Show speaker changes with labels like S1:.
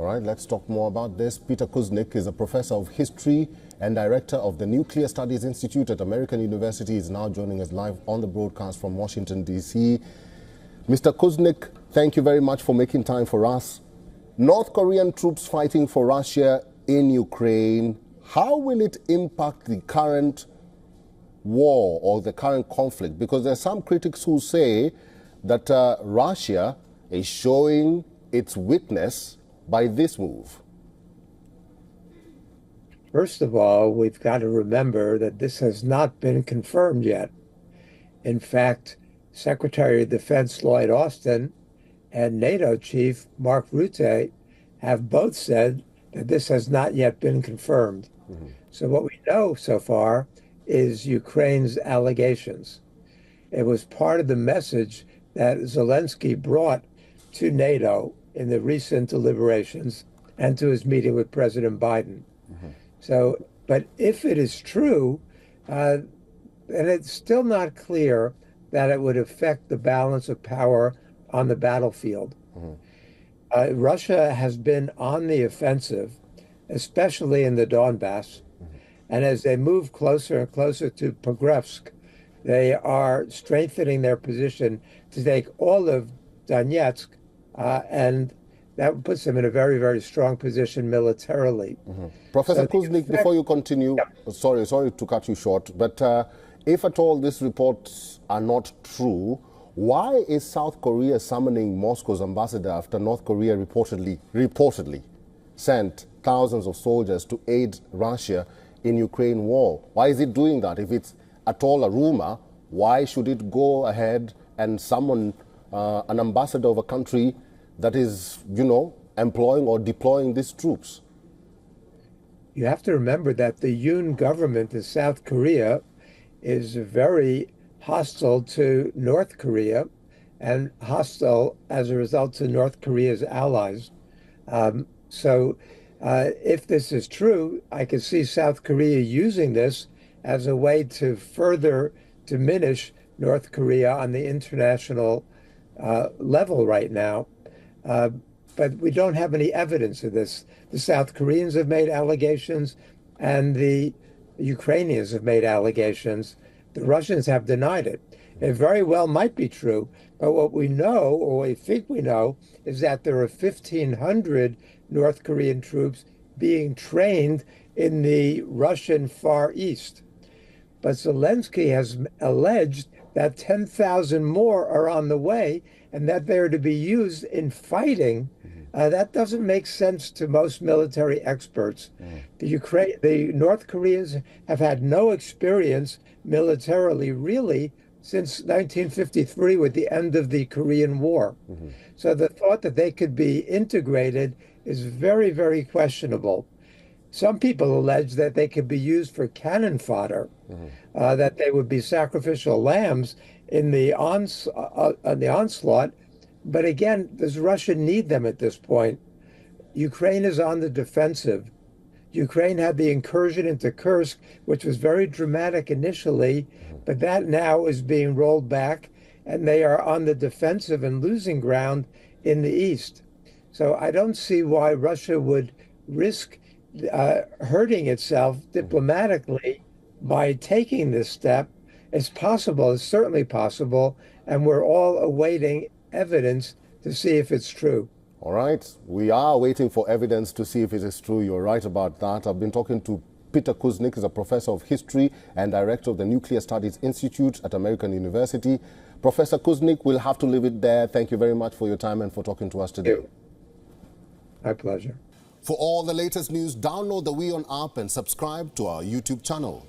S1: All right, let's talk more about this. Peter Kuznick is a professor of history and director of the Nuclear Studies Institute at American University. He is now joining us live on the broadcast from Washington, D.C. Mr. Kuznick, thank you very much for making time for us. North Korean troops fighting for Russia in Ukraine. How will it impact the current war or the current conflict? Because there are some critics who say that Russia is showing its weakness by this move.
S2: First of all, we've got to remember that this has not been confirmed yet. In fact, Secretary of Defense Lloyd Austin and NATO chief Mark Rutte have both said that this has not yet been confirmed. Mm-hmm. So what we know so far is Ukraine's allegations. It was part of the message that Zelensky brought to NATO in the recent deliberations and to his meeting with President Biden. Mm-hmm. So, but if it is true, then it's still not clear that it would affect the balance of power on the battlefield. Mm-hmm. Russia has been on the offensive, especially in the Donbass. Mm-hmm. And as they move closer and closer to Pokrovsk, they are strengthening their position to take all of Donetsk, and that puts them in a very, very strong position militarily.
S1: Mm-hmm. Professor Kuznick, before you continue, yeah. Sorry to cut you short, but if at all these reports are not true, why is South Korea summoning Moscow's ambassador after North Korea reportedly sent thousands of soldiers to aid Russia in Ukraine war? Why is it doing that? If it's at all a rumor, why should it go ahead and summon an ambassador of a country that is, employing or deploying these troops?
S2: You have to remember that the Yoon government in South Korea is very hostile to North Korea and hostile as a result to North Korea's allies. So if this is true, I can see South Korea using this as a way to further diminish North Korea on the international level right now. But we don't have any evidence of this. The South Koreans have made allegations and the Ukrainians have made allegations. The Russians have denied it. It very well might be true, but what we know, or we think we know, is that there are 1,500 North Korean troops being trained in the Russian Far East. But Zelensky has alleged that 10,000 more are on the way and that they're to be used in fighting. That doesn't make sense to most military experts. The North Koreans have had no experience militarily, really, since 1953 with the end of the Korean War. Mm-hmm. So the thought that they could be integrated is very, very questionable. Some people allege that they could be used for cannon fodder, mm-hmm. That they would be sacrificial lambs in the onslaught. But again, does Russia need them at this point? Ukraine is on the defensive. Ukraine had the incursion into Kursk, which was very dramatic initially, but that now is being rolled back, and they are on the defensive and losing ground in the east. So I don't see why Russia would risk hurting itself diplomatically by taking this step. It's possible, it's certainly possible, and we're all awaiting evidence to see if it's true.
S1: All right. We are waiting for evidence to see if it is true. You're right about that. I've been talking to Peter Kuznick, who's a professor of history and director of the Nuclear Studies Institute at American University. Professor Kuznick, we'll have to leave it there. Thank you very much for your time and for talking to us today.
S2: My pleasure.
S1: For all the latest news, download the WION app and subscribe to our YouTube channel.